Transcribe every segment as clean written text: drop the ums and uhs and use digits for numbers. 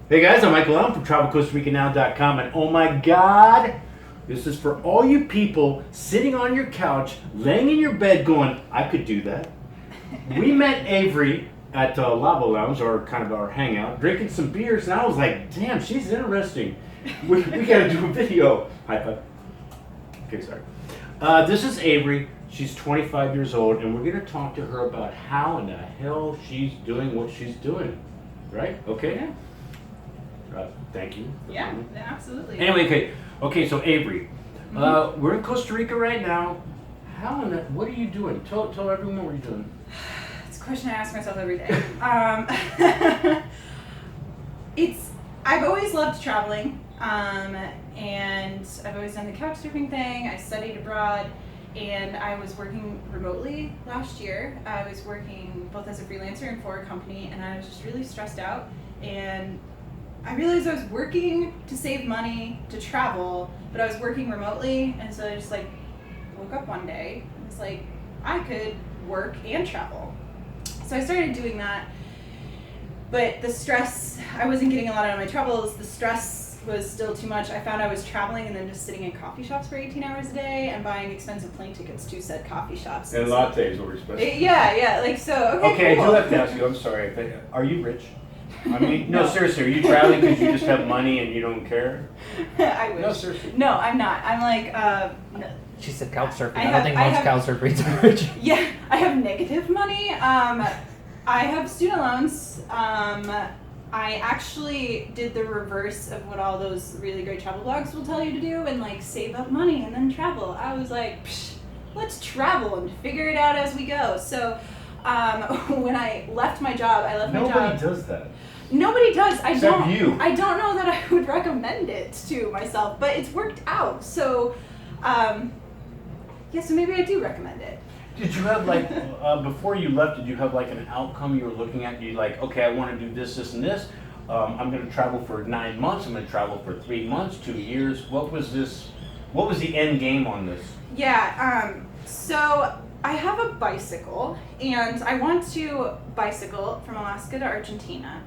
Hey guys, I'm Michael. I'm from TravelCostaRicaNow.com, and oh my God, this is for all you people sitting on your couch, laying in your bed, going, "I could do that." We met Avery at Lava Lounge, or kind of our hangout, drinking some beers, and I was like, "Damn, she's interesting. We got to do a video." High five. Okay, sorry. This is Avery. She's 25 years old, and we're going to talk to her about how in the hell she's doing what she's doing. Right? Okay. Yeah. Thank you. Yeah, absolutely. Anyway, okay. So Avery, we're in Costa Rica right now. What are you doing? Tell everyone what you're doing. It's a question I ask myself every day. I've always loved traveling, and I've always done the couch surfing thing. I studied abroad, and I was working remotely last year. I was working both as a freelancer and for a company, and I was just really stressed out. And I realized I was working to save money to travel, but I was working remotely, and so I just woke up one day and was like, I could work and travel. So I started doing that, but the stress, I wasn't getting a lot out of my travels. The stress was still too much. I found I was traveling and then just sitting in coffee shops for 18 hours a day and buying expensive plane tickets to said coffee shops. And lattes were expensive. Yeah, okay, cool. cool. I do have to ask you, I'm sorry, but are you rich? I mean, no, No. seriously, are you traveling because you just have money and you don't care? I wish. No, seriously. No, I'm not. I'm no. She said couch surfing. I I don't have- think I most have- couch surfers are rich. Yeah, I have negative money. I have student loans. I actually did the reverse of what all those really great travel blogs will tell you to do and save up money and then travel. I was like, let's travel and figure it out as we go. So when I left my job, Nobody does that. Nobody does. Except you. I don't know that I would recommend it to myself, but it's worked out. So, so maybe I do recommend it. Did you have before you left, did you have an outcome you were looking at? You okay, I want to do this, this, and this. I'm going to travel for 9 months. I'm going to travel for 3 months, 2 years. What was the end game on this? Yeah, so I have a bicycle, and I want to bicycle from Alaska to Argentina.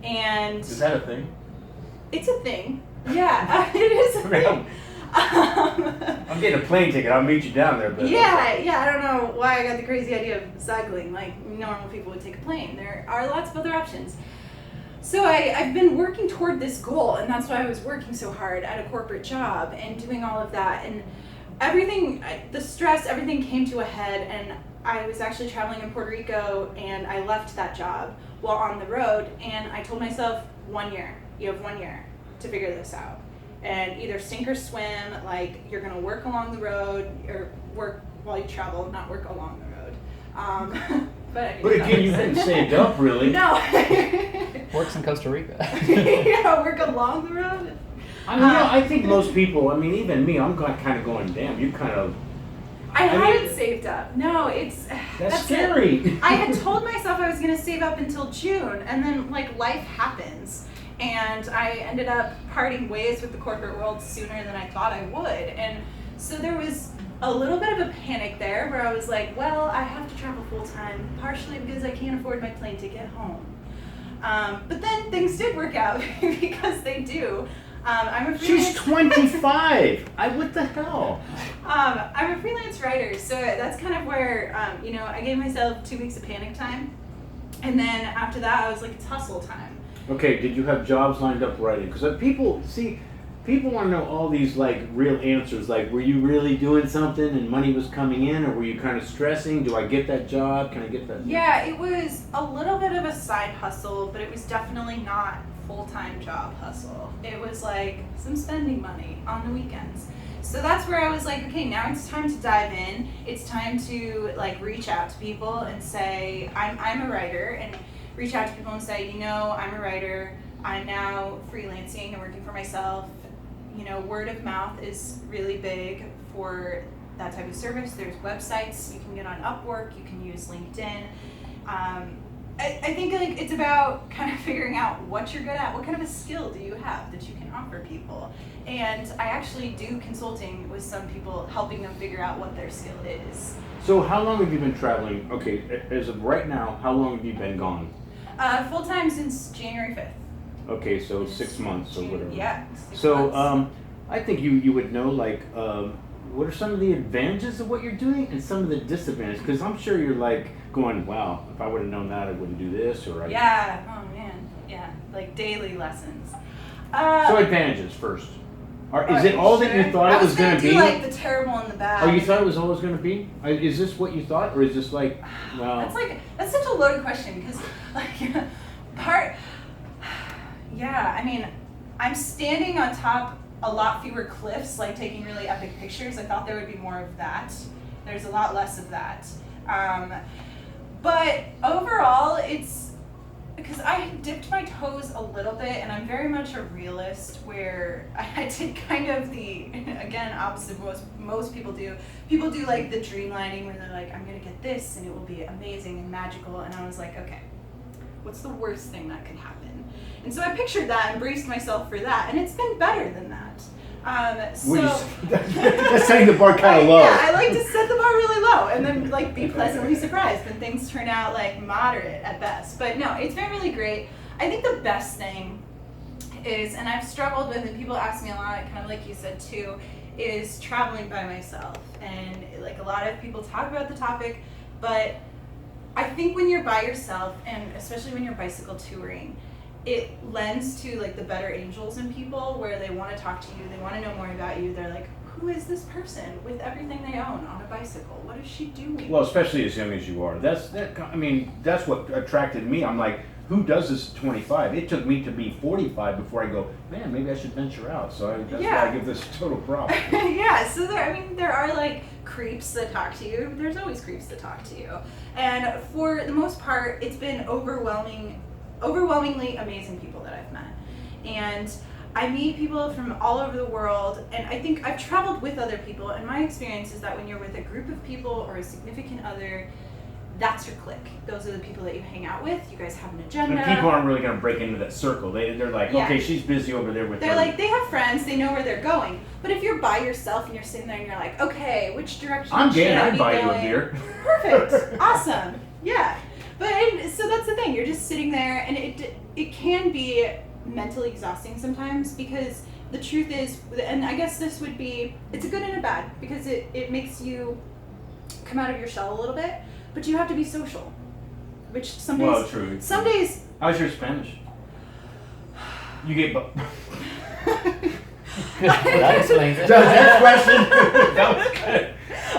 And Is that a thing? it's a thing. Yeah, it is a thing. I'm getting a plane ticket. I'll meet you down there. But Yeah, I don't know why I got the crazy idea of cycling. Normal people would take a plane. There are lots of other options. So I've been working toward this goal, and that's why I was working so hard at a corporate job and doing all of that. And the stress, everything came to a head, and I was actually traveling in Puerto Rico, and I left that job while on the road, and I told myself, 1 year. You have 1 year to figure this out. And either sink or swim, you're gonna work along the road, or work while you travel, not work along the road. But again, you hadn't saved up really. No. Works in Costa Rica. Work along the road. I mean, I think most people, even me, I'm kind of going, damn, you kind of. I hadn't saved up. No, that's scary. It. I had told myself I was gonna save up until June, and then life happens. And I ended up parting ways with the corporate world sooner than I thought I would. And so there was a little bit of a panic there where I was like, well, I have to travel full time, partially because I can't afford my plane ticket home. But then things did work out because they do. I'm a freelance. She's 25. What the hell? I'm a freelance writer, so that's kind of where, I gave myself 2 weeks of panic time. And then after that, I was like, it's hustle time. Okay, did you have jobs lined up writing? Because people want to know all these real answers. Were you really doing something and money was coming in, or were you kind of stressing? Do I get that job? Can I get that? Yeah, it was a little bit of a side hustle, but it was definitely not full-time job hustle. It was some spending money on the weekends. So that's where I was like, okay, now it's time to dive in. It's time to reach out to people and say, I'm a writer, and reach out to people and say, I'm a writer, I'm now freelancing and working for myself. Word of mouth is really big for that type of service. There's websites you can get on Upwork, you can use LinkedIn. I think it's about kind of figuring out what you're good at, what kind of a skill do you have that you can offer people. And I actually do consulting with some people, helping them figure out what their skill is. So how long have you been traveling? Okay, as of right now, how long have you been gone? Full-time since January 5th. Okay, so 6 months or whatever. Yeah. 6 So, months. I think you would know, like, what are some of the advantages of what you're doing and some of the disadvantages? Because I'm sure you're like going, wow, if I would have known that, I wouldn't do this, or I. Yeah. Oh man. Yeah. Like daily lessons. So advantages first. Is it all that you thought it was going to be? I was gonna do like the terrible and the bad. Oh, you thought it was always going to be? Is this what you thought, or is this like, well? That's such a loaded question because Yeah, I mean, I'm standing on top a lot fewer cliffs, like taking really epic pictures. I thought there would be more of that. There's a lot less of that. But overall, it's because I dipped my toes a little bit, and I'm very much a realist where I did kind of the, again, opposite of most people do. People do like the dreamlining where they're like, I'm going to get this and it will be amazing and magical. And I was like, okay, what's the worst thing that could happen? And so I pictured that and braced myself for that, and it's been better than that. That's setting the bar kind of low. Yeah, I like to set the bar really low and then like be pleasantly surprised when things turn out like moderate at best. But no, it's been really great. I think the best thing is, and I've struggled with, and people ask me a lot, kind of like you said too, is traveling by myself. And like a lot of people talk about the topic, but I think when you're by yourself, and especially when you're bicycle touring, it lends to like the better angels in people where they want to talk to you, they want to know more about you. They're like, who is this person with everything they own on a bicycle? What is she doing? Well, especially as young as you are. That's what attracted me. I'm like, who does this at 25? It took me to be 45 before I go, man, maybe I should venture out. So that's why I give this total prop. Yeah, so there are like creeps that talk to you. There's always creeps that talk to you. And for the most part, it's been overwhelmingly amazing people that I've met. And I meet people from all over the world, and I think I've traveled with other people, and my experience is that when you're with a group of people or a significant other, that's your clique. Those are the people that you hang out with. You guys have an agenda. And people aren't really going to break into that circle. They're like, okay, she's busy over there with her. They're like, they have friends, they know where they're going. But if you're by yourself and you're sitting there and you're like, okay, which direction I'm should I I'd be buy going? you a beer. Perfect. Awesome. Yeah. So that's the thing. You're just sitting there, and it can be mentally exhausting sometimes, because the truth is, and I guess this would be, it's a good and a bad, because it makes you come out of your shell a little bit, but you have to be social, which some days. Well, true. Some days. How's your Spanish? You get. That explains it. That question. That was good.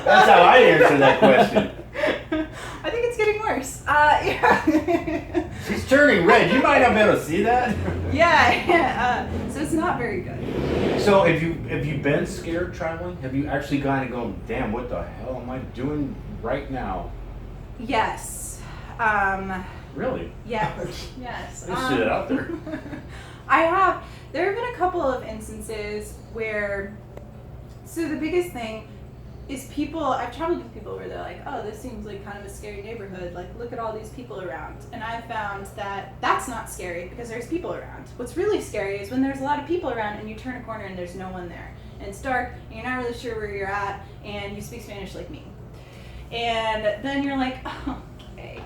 That's how I answer that question. I think it's getting worse. Yeah. She's turning red. You might not be able to see that. Yeah. So it's not very good. So have you been scared traveling? Have you actually gone and gone, damn, what the hell am I doing right now? Yes. Really? Yes. Yes. Let's sit it out there. I have. There have been a couple of instances where. So the biggest thing is I've traveled with people where they're like, oh, this seems like kind of a scary neighborhood. Like, look at all these people around. And I found that that's not scary because there's people around. What's really scary is when there's a lot of people around and you turn a corner and there's no one there. And it's dark and you're not really sure where you're at and you speak Spanish like me. And then you're like, oh, okay.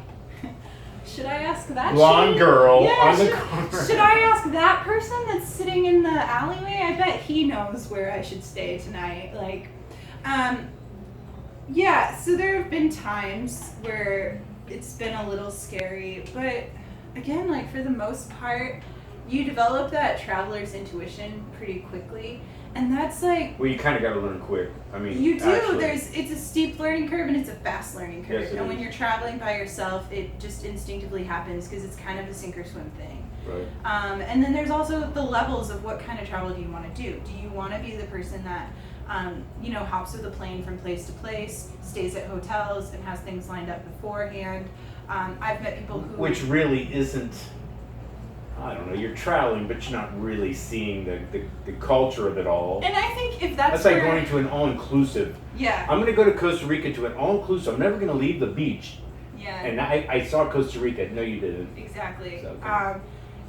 Should I ask that blonde girl on the corner? Should I ask that person that's sitting in the alleyway? I bet he knows where I should stay tonight. Like, yeah, so there have been times where it's been a little scary, but again, like for the most part, you develop that traveler's intuition pretty quickly, and that's like... Well, you kind of got to learn quick. I mean, you do. actually. It's a steep learning curve and it's a fast learning curve. Yes, it and when is. you're traveling by yourself, it just instinctively happens because it's kind of a sink or swim thing. Right. And then there's also the levels of what kind of travel do you want to do. Do you want to be the person that hops with a plane from place to place, stays at hotels, and has things lined up beforehand? I've met people who... Which really isn't, I don't know, you're traveling, but you're not really seeing the culture of it all. And I think if that's like where... going to an all-inclusive. Yeah. I'm going to go to Costa Rica to an all-inclusive. I'm never going to leave the beach. Yeah. And I saw Costa Rica. No, you didn't. Exactly. So,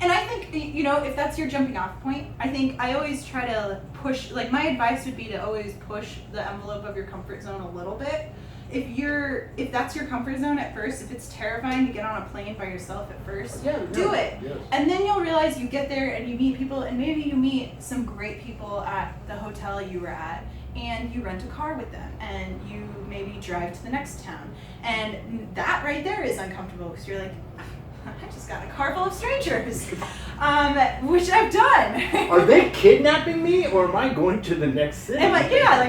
and I think, if that's your jumping off point, I think I always try to push, like my advice would be to always push the envelope of your comfort zone a little bit. if that's your comfort zone at first, if it's terrifying to get on a plane by yourself at first, Yeah, do it. Yes. And then you'll realize you get there and you meet people, and maybe you meet some great people at the hotel you were at, and you rent a car with them, and you maybe drive to the next town. And that right there is uncomfortable because you're like, I just got a car full of strangers, which I've done. Are they kidnapping me, or am I going to the next city? And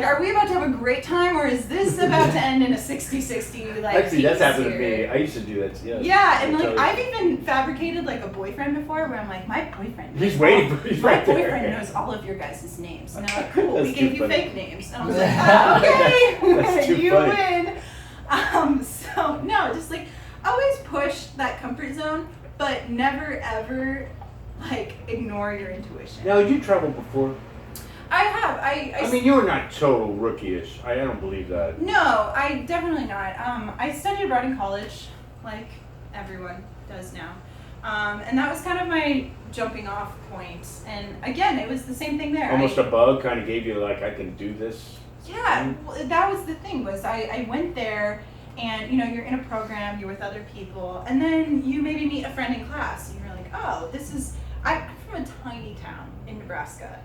are we about to have a great time, or is this about to end in a 60-60 Actually, that's happened to series? me. I used to do that. Yes. Yeah, and I've even fabricated like a boyfriend before, where I'm like, my boyfriend. He's waiting for. He's My right there. boyfriend knows all of your guys' names. And they're like, cool, That's we gave too you funny. fake names. And I was like, That's too okay, you funny. win. So no, just like always push that comfort zone, but never ever like ignore your intuition. Now, you traveled before. I have. I mean, you were not total rookie-ish. I don't believe that. No, I definitely not. I studied abroad in college, like everyone does now. And that was kind of my jumping off point. And again, it was the same thing there. Almost a bug kind of gave you like, I can do this. Yeah, well, that was the thing was I went there and, you know, you're in a program, you're with other people, and then you maybe meet a friend in class and you're like, oh, I'm from a tiny town in Nebraska.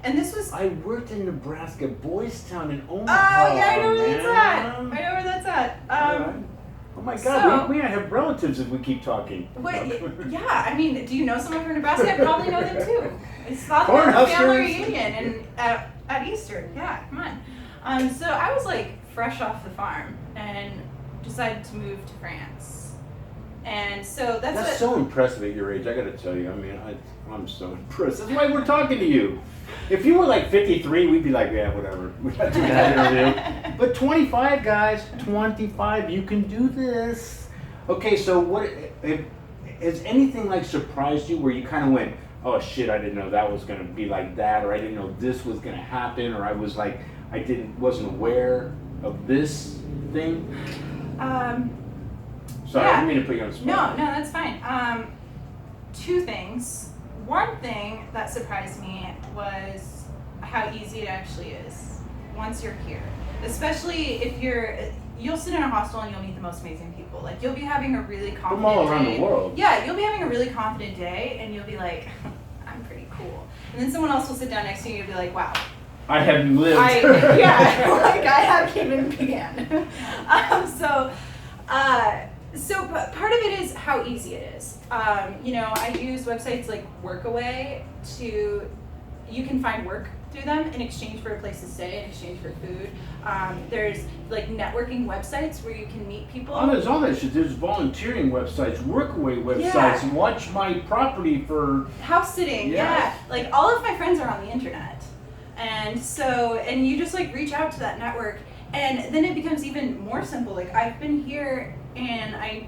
And this was... I worked in Nebraska, Boys Town in Omaha. Oh, yeah, I know where man. that's at. I know where that's at. Oh my God, we might have relatives if we keep talking. Yeah, I mean, do you know someone from Nebraska? I probably know them too. It's thought Cornhuskers. about the family reunion and at Easter. Yeah, come on. So I was like fresh off the farm and decided to move to France. And so That's so impressive at your age, I gotta tell you. I mean, I'm so impressed. That's why we're talking to you. If you were like 53, we'd be like, yeah, whatever. We got to do that interview. But 25, guys, 25, you can do this. Okay, so has anything like surprised you where you kind of went, oh shit, I didn't know that was gonna be like that, or I didn't know this was gonna happen, or I was like, wasn't aware of this thing? Sorry, I didn't mean to put you on the spot. No, that's fine. Two things. One thing that surprised me was how easy it actually is once you're here. Especially if you'll sit in a hostel and you'll meet the most amazing people. Like you'll be having a really confident From all around day. the world. Yeah, you'll be having a really confident day and you'll be like, I'm pretty cool. And then someone else will sit down next to you and you'll be like, wow. I haven't lived. I haven't even began. So part of it is how easy it is. I use websites like Workaway you can find work through them in exchange for a place to stay, in exchange for food. There's like networking websites where you can meet people. Oh, there's all that shit. There's volunteering websites, workaway websites, Yeah. watch my property for... House sitting, Yes. yeah. Like all of my friends are on the internet. And you just like reach out to that network, and then it becomes even more simple. Like I've been here and I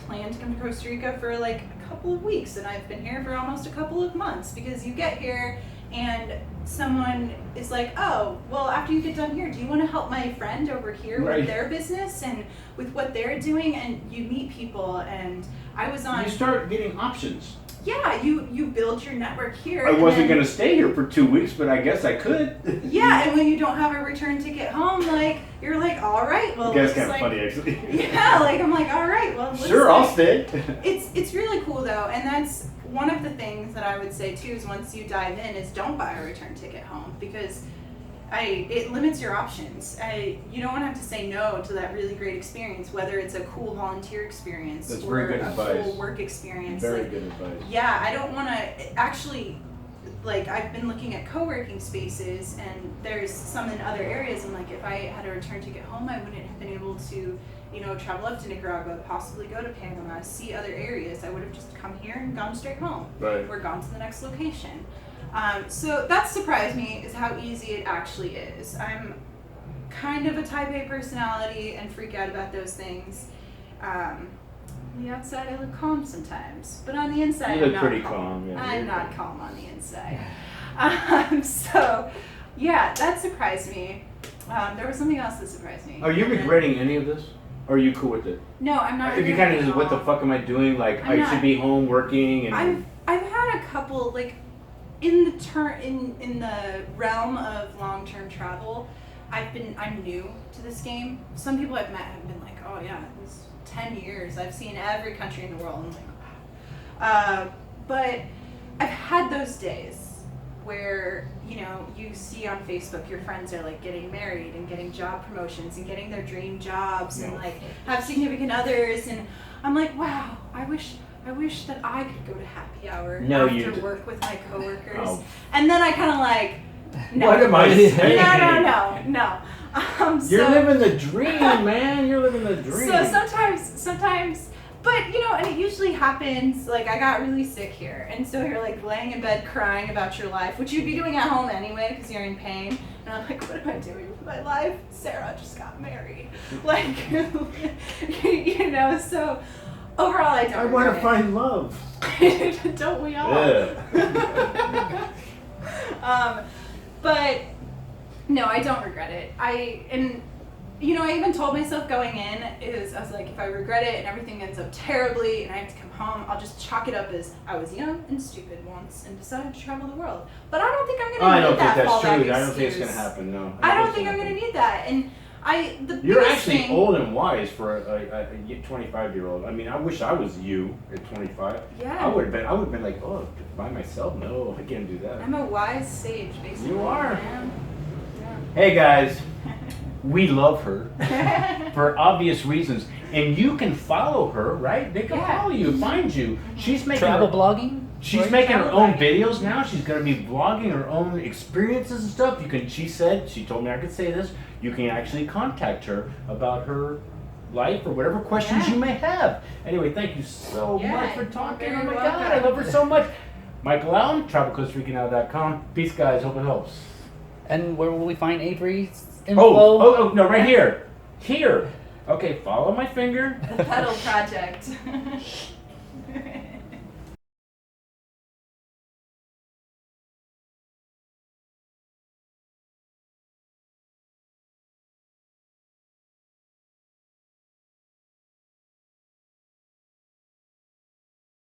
plan to come to Costa Rica for like a couple of weeks, and I've been here for almost a couple of months because you get here and someone is like, oh, well, after you get done here, do you want to help my friend over here Right. with their business and with what they're doing? And you meet people, and I was on... You start getting options. Yeah, you build your network here. I and wasn't then- going to stay here for 2 weeks, but I guess I could. Yeah, and when you don't have a return ticket home, like, you're like, all right, well, That's let's, kind of like, funny, actually. yeah, like, I'm like, all right, well, let's, Sure, like, I'll stay. It's really cool, though, and that's one of the things that I would say, too, is once you dive in, is don't buy a return ticket home, because it limits your options. You don't want to have to say no to that really great experience, whether it's a cool volunteer experience That's or very good a advice. cool work experience. Very Like, good advice. yeah, I don't want to actually, like, I've been looking at co-working spaces, and there's some in other areas, and like if I had a return ticket home, I wouldn't have been able to, travel up to Nicaragua, possibly go to Panama, see other areas. I would have just come here and gone straight home. Right. Or gone to the next location. So that surprised me, is how easy it actually is. I'm kind of a type A personality and freak out about those things. On the outside, I look calm sometimes, but on the inside, You look I'm not pretty calm. calm, yeah, I'm you're not calm. calm on the inside. So, yeah, that surprised me. There was something else that surprised me. Are you And then- regretting any of this? Or are you cool with it? No, I'm not. If you kind of just, what the fuck am I doing? Like, I'm I not. should be home working and... I've had a couple, like, in the realm of long-term travel, I'm new to this game. Some people I've met have been like, oh yeah, it's 10 years. I've seen every country in the world. I'm like, wow. But I've had those days where, you know, you see on Facebook your friends are like getting married and getting job promotions and getting their dream jobs and like have significant others, and I'm like, wow, I wish that I could go to happy hour after work with my coworkers. Oh. And then I kind of like, no. What am I saying? No. You're living the dream, man. You're living the dream. So sometimes, but you know, and it usually happens, like I got really sick here, and so you're like laying in bed crying about your life, which you'd be doing at home anyway because you're in pain. And I'm like, what am I doing with my life? Sarah just got married. Like, you know, so overall I don't I want to find love. Don't we all? Yeah. But no, I don't regret it. You know, I even told myself going in I was like, if I regret it and everything ends up terribly and I have to come home, I'll just chalk it up as I was young and stupid once and decided to travel the world. But I don't think I'm going to need that fallback excuse. I don't think it's going to happen, no. I don't think I'm going to need that. And you're actually old and wise for a 25-year-old. I mean, I wish I was you at 25. Yeah. I would have been like, oh, by myself? No, I can't do that. I'm a wise sage, basically. You are. Yeah. Hey, guys. We love her for obvious reasons. And you can follow her, right? They can follow you, find you. She's making travel blogging? She's making her own videos now. She's going to be vlogging her own experiences and stuff. She told me I could say this. You can actually contact her about her life or whatever questions you may have. Anyway, thank you so much for talking. Oh my God, I love her so much. Michael Allen, TravelCostaRica.com. Peace, guys. Hope it helps. And where will we find Avery's info? Oh, no, right here. Here. Okay, follow my finger. The Pedal Project.